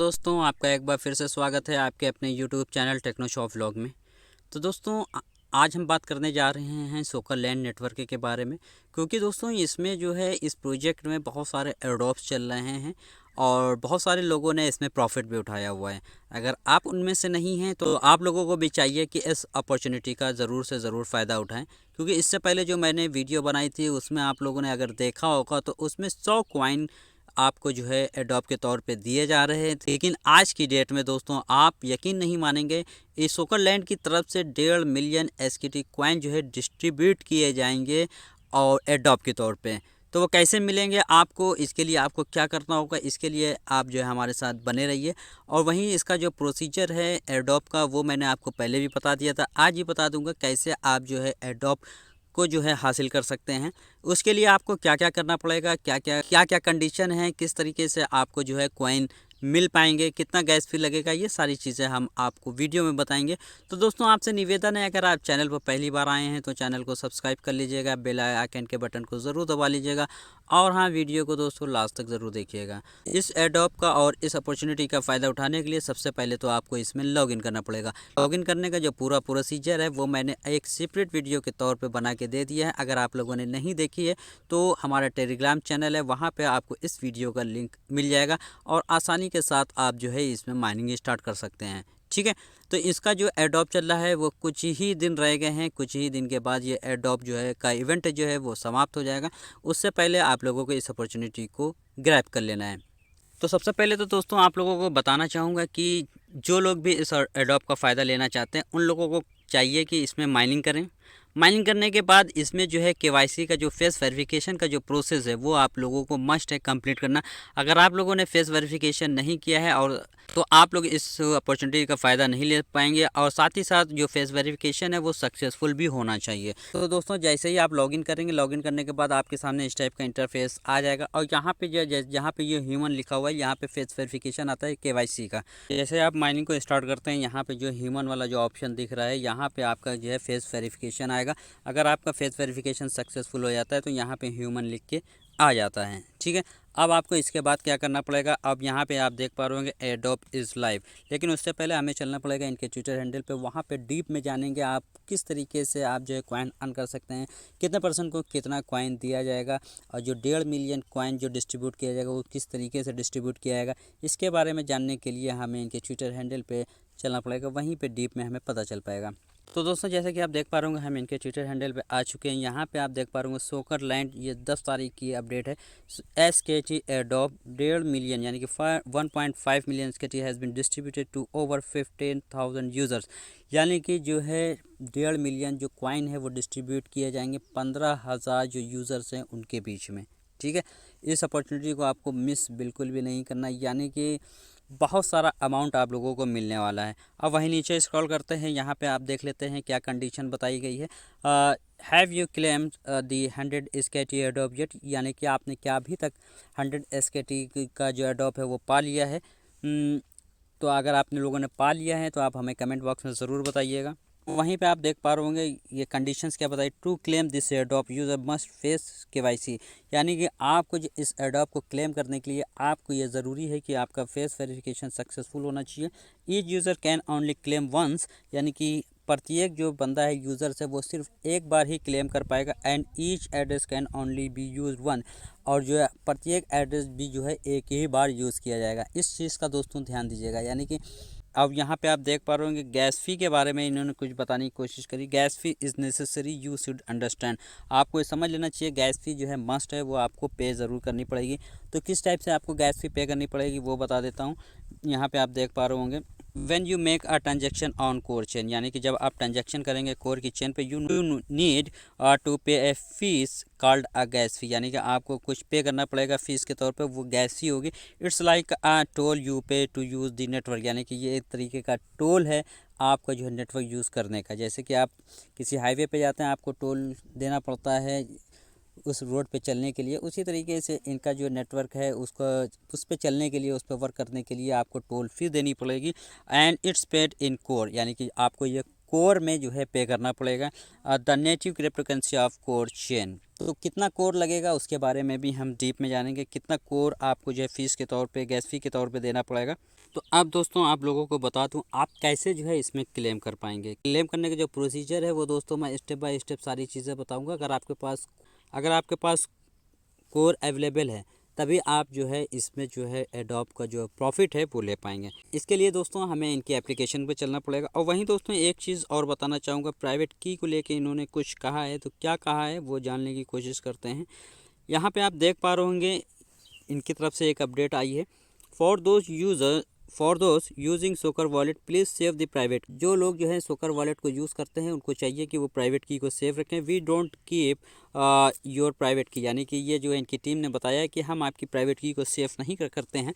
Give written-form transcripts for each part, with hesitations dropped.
दोस्तों, आपका एक बार फिर से स्वागत है आपके अपने YouTube channel techno shop vlog में। तो दोस्तों, आज हम बात करने जा रहे हैं सोकर लैंड नेटवर्क के बारे में, क्योंकि दोस्तों इसमें जो है इस प्रोजेक्ट में बहुत सारे एडोप्स चल रहे हैं और बहुत सारे लोगों ने इसमें प्रॉफिट भी उठाया हुआ है। अगर आप उनमें से नहीं हैं तो आप लोगों को भी चाहिए कि इस अपॉर्चुनिटी का ज़रूर से ज़रूर फ़ायदा उठाएं, क्योंकि इससे पहले जो मैंने वीडियो बनाई थी उसमें आप लोगों ने अगर देखा होगा तो उसमें 100 कॉइन आपको जो है एडोप के तौर पे दिए जा रहे थे। लेकिन आज की डेट में दोस्तों आप यकीन नहीं मानेंगे, इस सोकरलैंड की तरफ से 1.5 मिलियन एसकेटी कॉइन जो है डिस्ट्रीब्यूट किए जाएंगे और एडोप के तौर पे। तो वो कैसे मिलेंगे आपको, इसके लिए आपको क्या करना होगा, इसके लिए आप जो है हमारे साथ बने रहिए। और वहीं इसका जो प्रोसीजर है एडोप का वो मैंने आपको पहले भी बता दिया था, आज ही बता दूंगा कैसे आप जो है एडोप को जो है हासिल कर सकते हैं। उसके लिए आपको क्या क्या करना पड़ेगा, क्या क्या कंडीशन है, किस तरीके से आपको जो है कॉइन मिल पाएंगे, कितना गैस फी लगेगा, ये सारी चीज़ें हम आपको वीडियो में बताएंगे। तो दोस्तों आपसे निवेदन है, अगर आप चैनल पर पहली बार आए हैं तो चैनल को सब्सक्राइब कर लीजिएगा, बेल आइकन के बटन को ज़रूर दबा लीजिएगा और हाँ, वीडियो को दोस्तों लास्ट तक ज़रूर देखिएगा। इस एडोप का और इस अपॉर्चुनिटी का फ़ायदा उठाने के लिए सबसे पहले तो आपको इसमें लॉगिन करना पड़ेगा। लॉगिन करने का जो पूरा प्रोसीजर है वो मैंने एक सेपरेट वीडियो के तौर पे बना के दे दिया है। अगर आप लोगों ने नहीं देखी है तो हमारा टेलीग्राम चैनल है, वहाँ पे आपको इस वीडियो का लिंक मिल जाएगा और आसानी के साथ आप जो है इसमें माइनिंग स्टार्ट कर सकते हैं। ठीक है, तो इसका जो एडोप चल रहा है वो कुछ ही दिन रह गए हैं, कुछ ही दिन के बाद ये एडोप जो है का इवेंट जो है वो समाप्त हो जाएगा। उससे पहले आप लोगों को इस अपॉर्चुनिटी को ग्रैब कर लेना है। तो सबसे पहले तो दोस्तों आप लोगों को बताना चाहूँगा कि जो लोग भी इस एडोप का फ़ायदा लेना चाहते हैं उन लोगों को चाहिए कि इसमें माइनिंग करें। माइनिंग करने के बाद इसमें जो है केवाईसी का जो फेस वेरिफिकेशन का जो प्रोसेस है वो आप लोगों को मस्ट है कंप्लीट करना। अगर आप लोगों ने फेस वेरिफिकेशन नहीं किया है और तो आप लोग इस अपॉर्चुनिटी का फ़ायदा नहीं ले पाएंगे, और साथ ही साथ जो फेस वेरिफिकेशन है वो सक्सेसफुल भी होना चाहिए। तो दोस्तों जैसे ही आप लॉगिन करेंगे, लॉगिन करने के बाद आपके सामने इस टाइप का इंटरफेस आ जाएगा और यहाँ पे जहाँ पे ये ह्यूमन लिखा हुआ है यहाँ पे फेस वेरिफिकेशन आता है केवाईसी का। जैसे आप माइनिंग को स्टार्ट करते हैं, यहाँ पे जो ह्यूमन वाला जो ऑप्शन दिख रहा है यहाँ पे आपका जो है फेस वेरिफिकेशन आएगा। अगर आपका फेस वेरिफिकेशन सक्सेसफुल हो जाता है तो यहाँ पे ह्यूमन लिख के आ जाता है। ठीक है, अब आपको इसके बाद क्या करना पड़ेगा, अब यहाँ पे आप देख पा रहे होंगे एडोप इज़ लाइव, लेकिन उससे पहले हमें चलना पड़ेगा इनके ट्विटर हैंडल पे। वहाँ पे डीप में जानेंगे आप किस तरीके से आप जो है कॉइन अर्न कर सकते हैं, कितने परसेंट को कितना कॉइन दिया जाएगा और जो 1.5 मिलियन कॉइन जो डिस्ट्रीब्यूट किया जाएगा वो किस तरीके से डिस्ट्रीब्यूट किया जाएगा, इसके बारे में जानने के लिए हमें इनके ट्विटर हैंडल पर चलना पड़ेगा, वहीं पर डीप में हमें पता चल पाएगा। तो दोस्तों जैसे कि आप देख पा रहे होंगे हम इनके ट्विटर हैंडल पे आ चुके हैं। यहाँ पे आप देख पा रहे होंगे सोकरलैंड, ये 10 तारीख की अपडेट है। SKT एडोप 1.5 मिलियन यानी कि 1.5 million SKT has been distributed to over 15,000 users, यानी कि जो है 1.5 मिलियन जो कॉइन है वो डिस्ट्रीब्यूट किए जाएंगे 15,000 जो यूज़र्स हैं उनके बीच में। ठीक है, इस अपॉर्चुनिटी को आपको मिस बिल्कुल भी नहीं करना, यानी कि बहुत सारा अमाउंट आप लोगों को मिलने वाला है। अब वहीं नीचे स्क्रॉल करते हैं, यहाँ पे आप देख लेते हैं क्या कंडीशन बताई गई है। Have you claim the 100 SKT adopt yet, यानी कि आपने क्या अभी तक 100 SKT का जो एडोप है वो पा लिया है। तो अगर आपने लोगों ने पा लिया है तो आप हमें कमेंट बॉक्स में ज़रूर बताइएगा। वहीं पे आप देख पा रहे होंगे ये कंडीशंस क्या बताई, to claim this airdrop user must face KYC, यानी कि आपको जो इस एडोप को क्लेम करने के लिए आपको ये ज़रूरी है कि आपका फेस वेरिफिकेशन सक्सेसफुल होना चाहिए। Each user can only claim once, यानी कि प्रत्येक जो बंदा है यूज़र से वो सिर्फ एक बार ही क्लेम कर पाएगा। And each address can only B use one, और जो है प्रत्येक एड्रेस भी जो है एक ही बार यूज़ किया जाएगा। इस चीज़ का दोस्तों ध्यान दीजिएगा। यानी कि अब यहाँ पे आप देख पा रहे होंगे गैस फ़ी के बारे में इन्होंने कुछ बताने की कोशिश करी। Gas fee is necessary, you should understand, आपको ये समझ लेना चाहिए गैस फ़ी जो है मस्ट है, वो आपको पे ज़रूर करनी पड़ेगी। तो किस टाइप से आपको गैस फ़ी पे करनी पड़ेगी वो बता देता हूँ। यहाँ पे आप देख पा रहे होंगे when you make a transaction on core chain, यानी कि जब आप ट्रांजेक्शन करेंगे कोर की चेन पे, यू नीड टू पे ए फीस कॉल्ड अ गैस फ़ी, यानी कि आपको कुछ पे करना पड़ेगा फ़ीस के तौर पे, वो गैस फ़ी होगी। It's like a told you पे टू यूज़ दी नेटवर्क, यानी कि ये एक तरीके का टोल है आपका जो है नेटवर्क यूज़ करने का। जैसे कि आप किसी हाईवे पे जाते हैं आपको टोल देना पड़ता है उस रोड पे चलने के लिए, उसी तरीके से इनका जो नेटवर्क है उसको उस पे चलने के लिए, उस पे वर्क करने के लिए आपको टोल फीस देनी पड़ेगी। And it's paid in core, यानी कि आपको ये कोर में जो है पे करना पड़ेगा, the native cryptocurrency of core chain. तो कितना कोर लगेगा उसके बारे में भी हम डीप में जानेंगे, कितना कोर आपको जो है फीस के तौर पे, गैस फी के तौर पे देना पड़ेगा। तो अब दोस्तों आप लोगों को बता दूं आप कैसे जो है इसमें क्लेम कर पाएंगे। क्लेम करने का जो प्रोसीजर है वो दोस्तों मैं स्टेप बाय स्टेप सारी चीज़ें बताऊँगा। अगर आपके पास कोर अवेलेबल है तभी आप जो है इसमें जो है एडोब का जो प्रॉफिट है वो ले पाएंगे। इसके लिए दोस्तों हमें इनकी एप्लीकेशन पे चलना पड़ेगा। और वहीं दोस्तों एक चीज़ और बताना चाहूँगा, प्राइवेट की को लेके इन्होंने कुछ कहा है, तो क्या कहा है वो जानने की कोशिश करते हैं। यहाँ पे आप देख पा रहे होंगे इनकी तरफ से एक अपडेट आई है, फॉर दोज यूजिंग सोकर wallet please save the private. जो लोग जो है सोकर वॉलेट को यूज़ करते हैं उनको चाहिए कि वो प्राइवेट की को सेव रखें। We don't keep your private key, यानी कि ये जो है इनकी टीम ने बताया है कि हम आपकी प्राइवेट की को सेव नहीं करते हैं।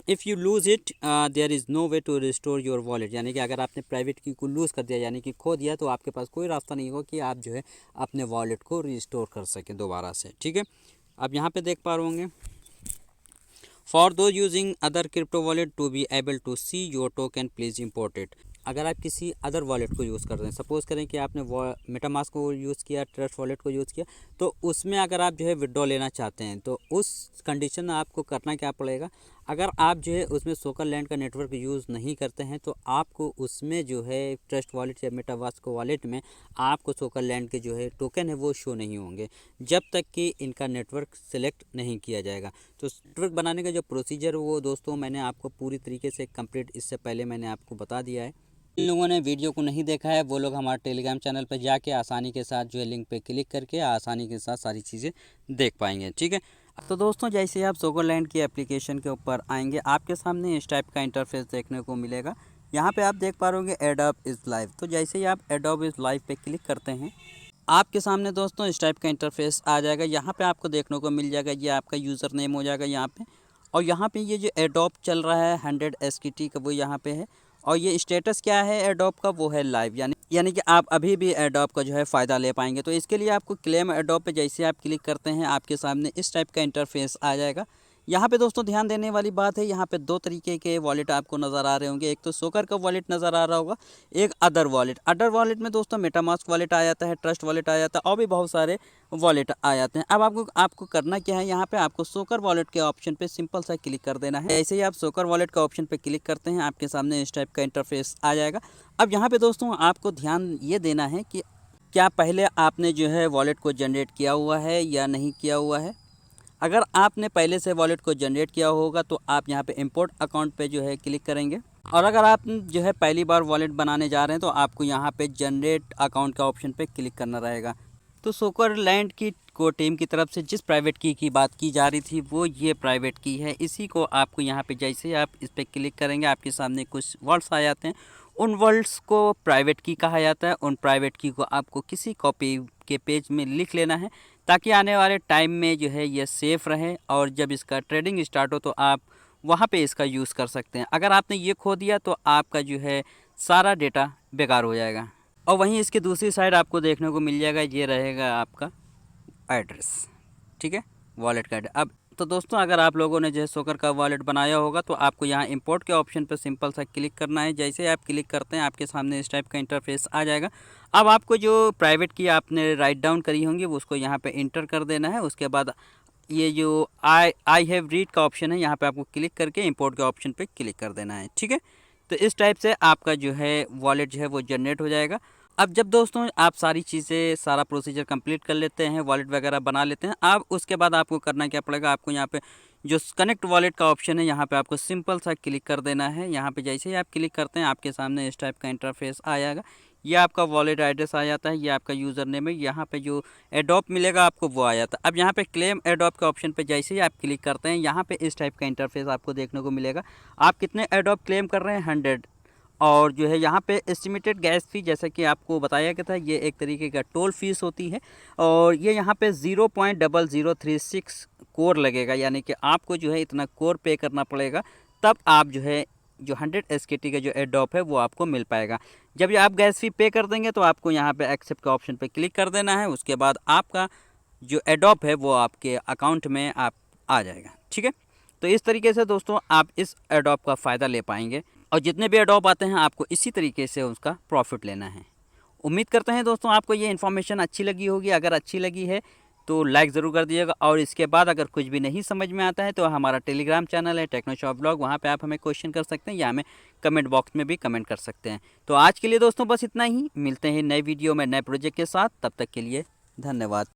If you lose it there is no way to restore your wallet, यानी कि अगर आपने प्राइवेट की को लूज़ कर दिया यानी कि खो दिया तो आपके पास कोई रास्ता नहीं होगा कि आप जो है अपने वॉलेट को रिस्टोर कर सकें दोबारा से। ठीक है, आप यहाँ पे देख पा रहे होंगे, for those using other crypto wallet to be able to see your token please import it. अगर आप किसी अदर वॉलेट को यूज़ कर रहे हैं, सपोज़ करें कि आपने मेटामास्क को यूज़ किया, ट्रस्ट वॉलेट को यूज़ किया, तो उसमें अगर आप जो है विड्रॉ लेना चाहते हैं तो उस कंडीशन में आपको करना क्या पड़ेगा। अगर आप जो है उसमें सोकर लैंड का नेटवर्क यूज़ नहीं करते हैं तो आपको उसमें जो है ट्रस्ट वॉलेट या मेटामास्क वॉलेट में आपको सोकर लैंड के जो है टोकन है वो शो नहीं होंगे जब तक कि इनका नेटवर्क सेलेक्ट नहीं किया जाएगा। तो नेटवर्क बनाने का जो प्रोसीजर वो दोस्तों मैंने आपको पूरी तरीके से कंप्लीट इससे पहले मैंने आपको बता दिया है। जिन लोगों ने वीडियो को नहीं देखा है वो लोग हमारे टेलीग्राम चैनल पर जाके आसानी के साथ जो है लिंक पे क्लिक करके आसानी के साथ सारी चीज़ें देख पाएंगे। ठीक है, तो दोस्तों जैसे आप सोकर लैंड की एप्लीकेशन के ऊपर आएंगे आपके सामने इस टाइप का इंटरफेस देखने को मिलेगा। यहाँ पे आप देख पा रहे होंगे एडोब इज़ लाइव। तो जैसे ही आप एडोब इज़ लाइव पे क्लिक करते हैं आपके सामने दोस्तों इस टाइप का इंटरफेस आ जाएगा। यहाँ पे आपको देखने को मिल जाएगा ये आपका यूज़र नेम हो जाएगा यहाँ पे, और यहाँ पे ये जो एडोब चल रहा है 100 SKT का वो यहाँ पे है, और ये स्टेटस क्या है एडोब का वो है लाइव, यानी कि आप अभी भी एडोब का जो है फ़ायदा ले पाएंगे। तो इसके लिए आपको क्लेम एडोब पे जैसे आप क्लिक करते हैं आपके सामने इस टाइप का इंटरफेस आ जाएगा। यहाँ पे दोस्तों ध्यान देने वाली बात है, यहाँ पे दो तरीके के वॉलेट आपको नज़र आ रहे होंगे। एक तो सोकर का वॉलेट नज़र आ रहा होगा, एक अदर वॉलेट में दोस्तों मेटामास्क वॉलेट आ जाता है, ट्रस्ट वॉलेट आ जाता है, और भी बहुत सारे वॉलेट आ जाते हैं। अब आपको करना क्या है, यहाँ पे आपको सोकर वॉलेट के ऑप्शन पे सिंपल सा क्लिक कर देना है। ऐसे ही आप सोकर वॉलेट का ऑप्शन पे क्लिक करते हैं आपके सामने इस टाइप का इंटरफेस आ जाएगा। अब यहाँ पे दोस्तों आपको ध्यान ये देना है कि क्या पहले आपने जो है वॉलेट को जनरेट किया हुआ है या नहीं किया हुआ है। अगर आपने पहले से वॉलेट को जनरेट किया होगा तो आप यहाँ पे इंपोर्ट अकाउंट पे जो है क्लिक करेंगे, और अगर आप जो है पहली बार वॉलेट बनाने जा रहे हैं तो आपको यहाँ पे जनरेट अकाउंट का ऑप्शन पे क्लिक करना रहेगा। तो सोकर लैंड की टीम की तरफ से जिस प्राइवेट की बात की जा रही थी वो ये प्राइवेट की है। इसी को आपको यहाँ पे जैसे आप इस पर क्लिक करेंगे आपके सामने कुछ वर्ड्स आ जाते हैं, उन वर्ड्स को प्राइवेट की कहा जाता है। उन प्राइवेट की को आपको किसी कॉपी के पेज में लिख लेना है ताकि आने वाले टाइम में जो है ये सेफ़ रहे, और जब इसका ट्रेडिंग स्टार्ट हो तो आप वहाँ पे इसका यूज़ कर सकते हैं। अगर आपने ये खो दिया तो आपका जो है सारा डेटा बेकार हो जाएगा। और वहीं इसकी दूसरी साइड आपको देखने को मिल जाएगा, ये रहेगा आपका एड्रेस। ठीक है, वॉलेट का एड्रेस। अब तो दोस्तों अगर आप लोगों ने जो है सोकर का वॉलेट बनाया होगा तो आपको यहाँ इंपोर्ट के ऑप्शन पर सिंपल सा क्लिक करना है। जैसे आप क्लिक करते हैं आपके सामने इस टाइप का इंटरफेस आ जाएगा। अब आपको जो प्राइवेट की आपने राइट डाउन करी होंगी उसको यहाँ पे इंटर कर देना है। उसके बाद ये जो आई हैव रीड का ऑप्शन है यहाँ पे आपको क्लिक करके इंपोर्ट के ऑप्शन पे क्लिक कर देना है। ठीक है, तो इस टाइप से आपका जो है वॉलेट जो है वो जनरेट हो जाएगा। अब जब दोस्तों आप सारी चीज़ें सारा प्रोसीजर कंप्लीट कर लेते हैं, वॉलेट वगैरह बना लेते हैं, अब उसके बाद आपको करना क्या पड़ेगा, आपको यहाँ पे जो कनेक्ट वॉलेट का ऑप्शन है यहाँ पे आपको सिंपल सा क्लिक कर देना है। यहाँ पे जैसे ही आप क्लिक करते हैं आपके सामने इस टाइप का इंटरफेस आ जाएगा। ये आपका वॉलेट एड्रेस आ जाता है, ये आपका यूज़र नेम है, यहाँ पे जो एडोप मिलेगा आपको वो आ जाता है। अब यहाँ पे क्लेम एडोप के ऑप्शन पे जैसे ही आप क्लिक करते हैं यहाँ पे इस टाइप का इंटरफेस आपको देखने को मिलेगा। आप कितने एडोप क्लेम कर रहे हैं, 100, और जो है यहाँ पे एस्टिमेटेड गैस फी जैसा कि आपको बताया गया था ये एक तरीके का टोल फीस होती है, और ये यहाँ पे 0.0036 कोर लगेगा, यानी कि आपको जो है इतना कोर पे करना पड़ेगा तब आप जो है जो 100 SKT का जो एडोप है वो आपको मिल पाएगा। जब ये आप गैस फी पे कर देंगे तो आपको यहाँ पे एक्सेप्ट का ऑप्शन पे क्लिक कर देना है। उसके बाद आपका जो एडोप है वो आपके अकाउंट में आप आ जाएगा। ठीक है, तो इस तरीके से दोस्तों आप इस एडोप का फ़ायदा ले पाएंगे। और जितने भी एडोब आते हैं आपको इसी तरीके से उसका प्रॉफिट लेना है। उम्मीद करते हैं दोस्तों आपको ये इन्फॉर्मेशन अच्छी लगी होगी। अगर अच्छी लगी है तो लाइक ज़रूर कर दीजिएगा, और इसके बाद अगर कुछ भी नहीं समझ में आता है तो हमारा टेलीग्राम चैनल है टेक्नो शॉप व्लॉग, वहाँ पे आप हमें क्वेश्चन कर सकते हैं या हमें कमेंट बॉक्स में भी कमेंट कर सकते हैं। तो आज के लिए दोस्तों बस इतना ही, मिलते हैं नए वीडियो में नए प्रोजेक्ट के साथ, तब तक के लिए धन्यवाद।